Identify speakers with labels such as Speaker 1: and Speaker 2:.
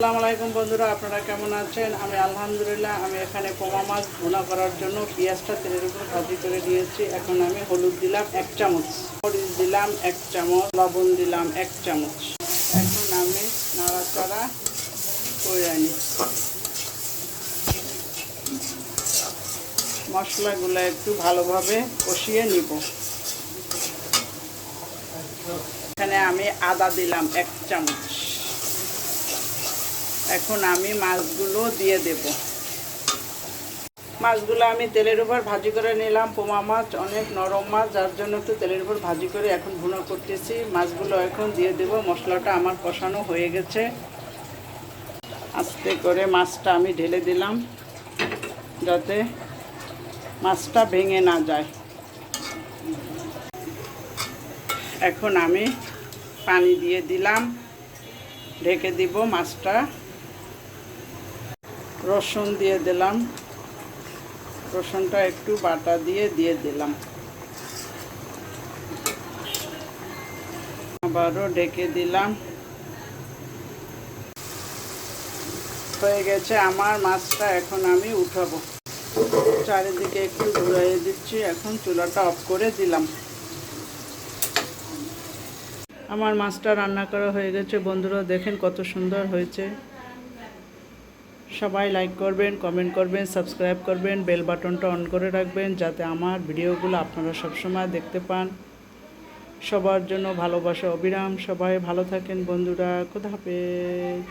Speaker 1: আসসালামু আলাইকুম বন্ধুরা, আপনারা কেমন আছেন? আমি আলহামদুলিল্লাহ। আমি এখানে পোমা মাছ ভুনা করার জন্য পেঁয়াজটা তেলের উপর ভাজি করে নিয়েছি। এখন আমি হলুদ দিলাম 1 চামচ, মরিচ দিলাম 1 চামচ, লবণ দিলাম 1 চামচ। এখন আমি নাড়াচাড়া করে নিই। মশলাগুলো একটু ভালোভাবে কষিয়ে নিব। এখানে আমি আদা দিলাম 1 চামচ। এখন আমি মাছগুলো দিয়ে দেব। মাছগুলো আমি তেলের উপর ভাজি করে নিলাম। পোমা মাছ অনেক নরম মাছ, যার জন্য একটু তেলের উপর ভাজি করে এখন ভুনা করতেছি। মাছগুলো এখন দিয়ে দেব। মশলাটা আমার কষানো হয়ে গেছে। আস্তে করে মাছটা আমি ঢেলে দিলাম, যাতে মাছটা ভেঙে না যায়। এখন আমি পানি দিয়ে দিলাম, ঢেকে দিব মাছটা। রসুন দিয়ে দিলাম, রসুনটা একটু বাটা দিয়ে দিলাম। আবারও ঢেকে দিলাম। হয়ে গেছে আমার মাছটা। এখন আমি উঠাবো। চারিদিকে একটু ঘুরিয়ে দিচ্ছি। এখন চুলাটা অফ করে দিলাম। আমার মাছটা রান্না করা হয়ে গেছে। বন্ধুরা দেখেন কত সুন্দর হয়েছে। সবাই লাইক করবেন, কমেন্ট করবেন, সাবস্ক্রাইব করবেন, বেল বাটনটা অন করে রাখবেন, যাতে আমার ভিডিওগুলো আপনারা সবসময় দেখতে পান। সবার জন্য ভালোবাসা অবিরাম। সবাই ভালো থাকেন বন্ধুরা। খোদা হাফেজ।